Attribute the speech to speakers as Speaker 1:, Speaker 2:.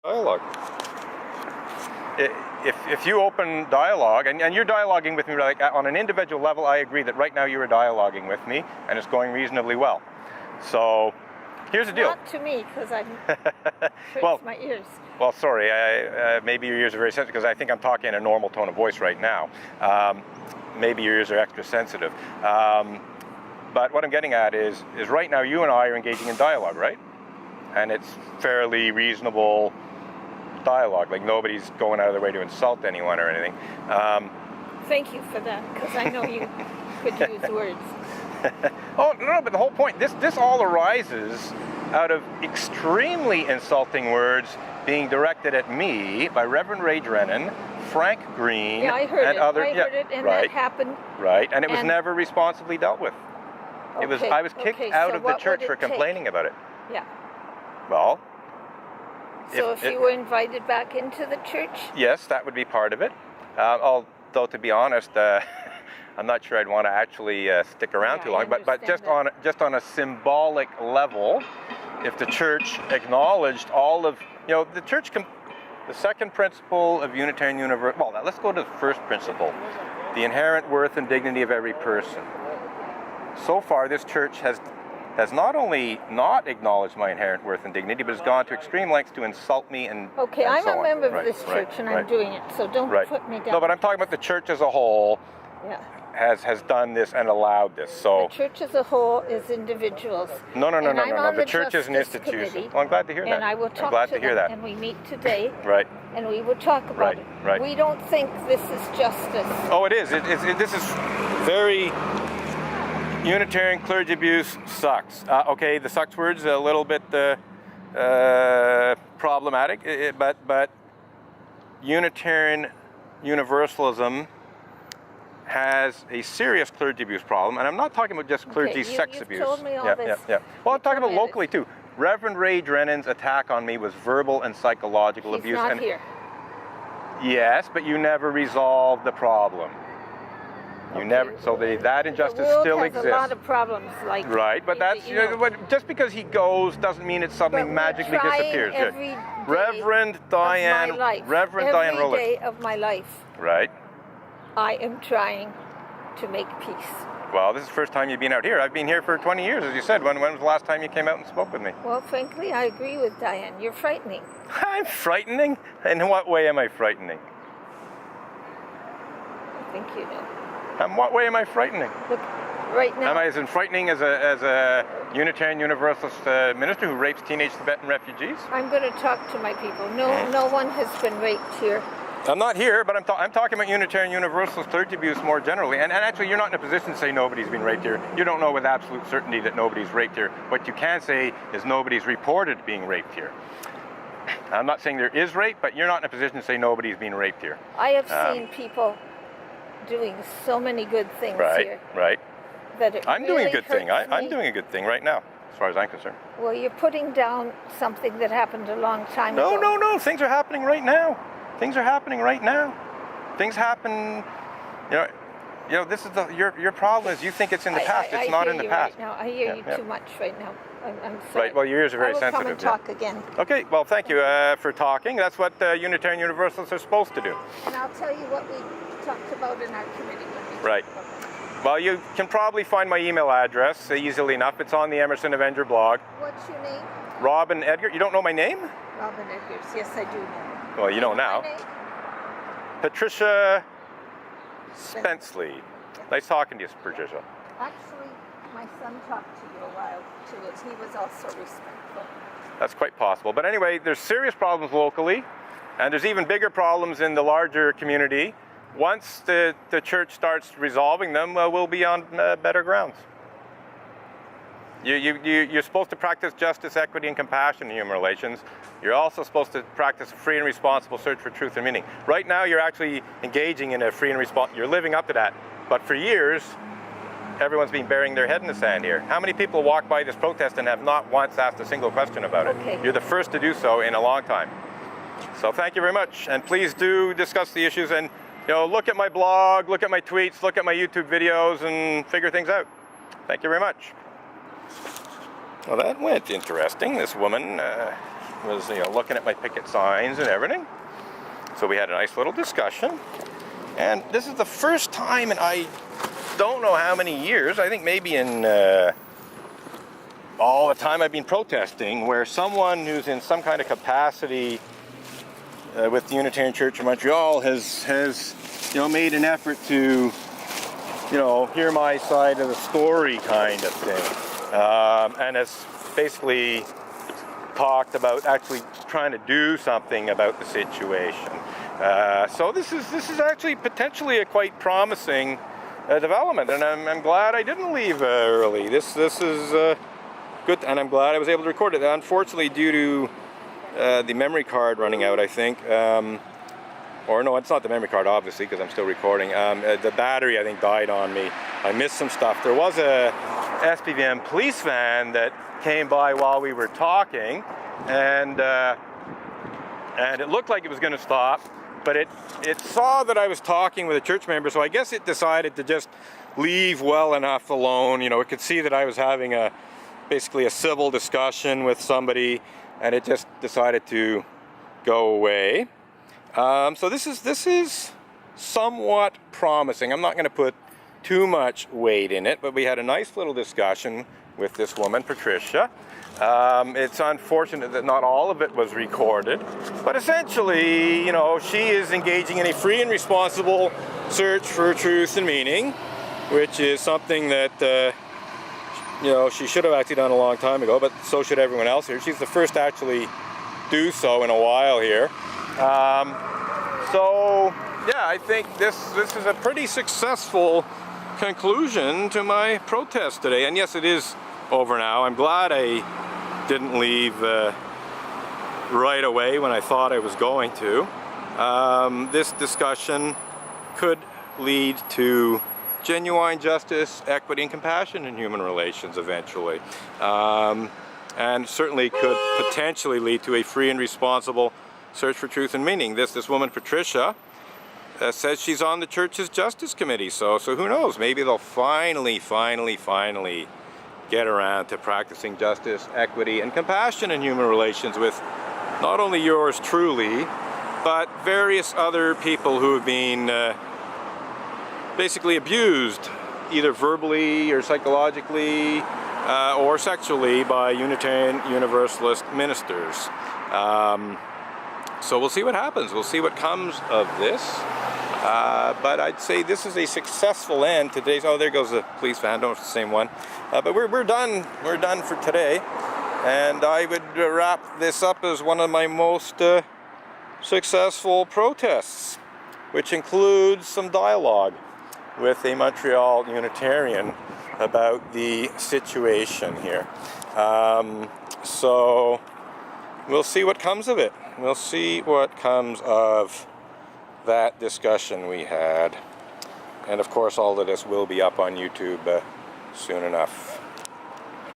Speaker 1: Dialogue. If you open dialogue, and you're dialoguing with me like on an individual level, I agree that right now you are dialoguing with me, and it's going reasonably well. So here's the deal.
Speaker 2: Not to me, because I'm
Speaker 1: well,
Speaker 2: my ears.
Speaker 1: Well, sorry, maybe your ears are very sensitive, because I think I'm talking in a normal tone of voice right now. Maybe your ears are extra sensitive. But what I'm getting at is right now you and I are engaging in dialogue, right? And it's fairly reasonable dialogue, like nobody's going out of their way to insult anyone or anything.
Speaker 2: Thank you for that, because I know you could use words.
Speaker 1: Oh, no, but the whole point, this all arises out of extremely insulting words being directed at me by Reverend Ray Drennan, Frank Green,
Speaker 2: yeah, I heard
Speaker 1: and
Speaker 2: it.
Speaker 1: other...
Speaker 2: I heard it, and
Speaker 1: right,
Speaker 2: that happened.
Speaker 1: Right, and it was never responsibly dealt with.
Speaker 2: Okay,
Speaker 1: I was kicked out of the church for complaining about it.
Speaker 2: Yeah.
Speaker 1: Well...
Speaker 2: So if you were invited back into the church?
Speaker 1: Yes, that would be part of it. Although, to be honest, I'm not sure I'd want to actually stick around too long. But just on a symbolic level, if the church acknowledged all of, the church, the second principle of Unitarian Universal. Well, now let's go to the first principle, the inherent worth and dignity of every person. So far, this church has not only not acknowledged my inherent worth and dignity, but has gone to extreme lengths to insult me and
Speaker 2: okay,
Speaker 1: and
Speaker 2: I'm
Speaker 1: so
Speaker 2: a member
Speaker 1: on.
Speaker 2: of this church, and I'm doing it, so don't put me down.
Speaker 1: No, but I'm talking about the church as a whole.
Speaker 2: Yeah.
Speaker 1: Has done this and allowed this. So
Speaker 2: the church as a whole is individuals.
Speaker 1: No. The church is an institution. Well, I'm glad to hear that.
Speaker 2: And I will talk
Speaker 1: I'm glad
Speaker 2: to
Speaker 1: to hear that.
Speaker 2: And we meet today.
Speaker 1: Right.
Speaker 2: And we will talk about it.
Speaker 1: Right.
Speaker 2: We don't think this is justice.
Speaker 1: Oh, it is. This is very... Unitarian clergy abuse sucks. Okay, the sucks word's a little bit problematic, but Unitarian Universalism has a serious clergy abuse problem, and I'm not talking about just clergy sex abuse.
Speaker 2: Told me all this.
Speaker 1: Well, I'm talking about locally too. Reverend Ray Drennan's attack on me was verbal and psychological abuse.
Speaker 2: He's not here.
Speaker 1: Yes, but you never resolved the problem. You never. So that injustice still exists.
Speaker 2: A lot of problems, like
Speaker 1: right, but that's just because he goes doesn't mean it suddenly magically disappears.
Speaker 2: Every
Speaker 1: Reverend Diane, Reverend Diane Rowland.
Speaker 2: Every day of my life.
Speaker 1: Right.
Speaker 2: I am trying to make peace.
Speaker 1: Well, this is the first time you've been out here. I've been here for 20 years, as you said. When was the last time you came out and spoke with me?
Speaker 2: Well, frankly, I agree with Diane. You're frightening.
Speaker 1: I'm frightening? In what way am I frightening?
Speaker 2: I think you know.
Speaker 1: In what way am I frightening?
Speaker 2: Look, right now...
Speaker 1: Am I as frightening as a Unitarian Universalist minister who rapes teenage Tibetan refugees?
Speaker 2: I'm going to talk to my people. No one has been raped here.
Speaker 1: I'm not here, but I'm talking about Unitarian Universalist clergy abuse more generally. And actually, you're not in a position to say nobody's been raped here. You don't know with absolute certainty that nobody's raped here. What you can say is nobody's reported being raped here. I'm not saying there is rape, but you're not in a position to say nobody's been raped here.
Speaker 2: I have seen people doing so many good things here.
Speaker 1: Right.
Speaker 2: That
Speaker 1: I'm doing a good thing. I'm doing a good thing right now, as far as I'm concerned.
Speaker 2: Well, you're putting down something that happened a long time ago.
Speaker 1: No. Things are happening right now. Things are happening right now. Things happen. This is your problem is you think it's in the past. It's not in the past.
Speaker 2: Right now. I hear you too much right now. I'm sorry.
Speaker 1: Right. Well, your ears are very sensitive.
Speaker 2: I will come and talk again.
Speaker 1: Okay. Well, thank you for talking. That's what Unitarian Universalists are supposed to do.
Speaker 2: And I'll tell you what we talked about in our committee.
Speaker 1: Right. Well, you can probably find my email address easily enough. It's on the Emerson Avenger blog.
Speaker 2: What's your name?
Speaker 1: Robin Edgar. You don't know my name?
Speaker 2: Robin Edgars. Yes, I do know.
Speaker 1: Well, you know now. Patricia Spenceley. Nice talking to you, Patricia.
Speaker 2: Actually, my son talked to you a while too. He was also respectful.
Speaker 1: That's quite possible. But anyway, there's serious problems locally, and there's even bigger problems in the larger community. Once the church starts resolving them, we'll be on better grounds. You're supposed to practice justice, equity, and compassion in human relations. You're also supposed to practice a free and responsible search for truth and meaning. Right now, you're actually engaging in a free and responsible. You're living up to that. But for years, everyone's been burying their head in the sand here. How many people walk by this protest and have not once asked a single question about it?
Speaker 2: Okay.
Speaker 1: You're the first to do so in a long time. So thank you very much. And please do discuss the issues and look at my blog, look at my tweets, look at my YouTube videos, and figure things out. Thank you very much. Well, that went interesting. This woman was looking at my picket signs and everything. So we had a nice little discussion. And this is the first time in I don't know how many years, I think maybe in all the time I've been protesting, where someone who's in some kind of capacity with the Unitarian Church of Montreal has made an effort to hear my side of the story kind of thing, and has basically talked about actually trying to do something about the situation. So this is actually potentially a quite promising development, and I'm glad I didn't leave early. This is good, and I'm glad I was able to record it. Unfortunately, due to the memory card running out, I think, or no, it's not the memory card, obviously, because I'm still recording. The battery, I think, died on me. I missed some stuff. There was a SPVM police van that came by while we were talking, and it looked like it was going to stop, but it saw that I was talking with a church member, so I guess it decided to just leave well enough alone. It could see that I was having basically a civil discussion with somebody, and it just decided to go away. So this is somewhat promising. I'm not going to put too much weight in it, but we had a nice little discussion with this woman, Patricia. It's unfortunate that not all of it was recorded, but essentially, she is engaging in a free and responsible search for truth and meaning, which is something that she should have actually done a long time ago, but so should everyone else here. She's the first to actually do so in a while here. So yeah, I think this is a pretty successful conclusion to my protest today. And yes, it is over now. I'm glad I didn't leave right away when I thought I was going to. This discussion could lead to genuine justice, equity, and compassion in human relations eventually. And certainly could potentially lead to a free and responsible search for truth and meaning. This woman, Patricia, says she's on the church's justice committee, so who knows, maybe they'll finally get around to practicing justice, equity, and compassion in human relations with not only yours truly, but various other people who have been basically abused, either verbally or psychologically or sexually, by Unitarian Universalist ministers. So we'll see what happens. We'll see what comes of this. But I'd say this is a successful end to today's. Oh, there goes the police van. I don't know if it's the same one. But we're done. We're done for today. And I would wrap this up as one of my most successful protests, which includes some dialogue with a Montreal Unitarian about the situation here. So we'll see what comes of it. We'll see what comes of that discussion we had. And of course, all of this will be up on YouTube soon enough.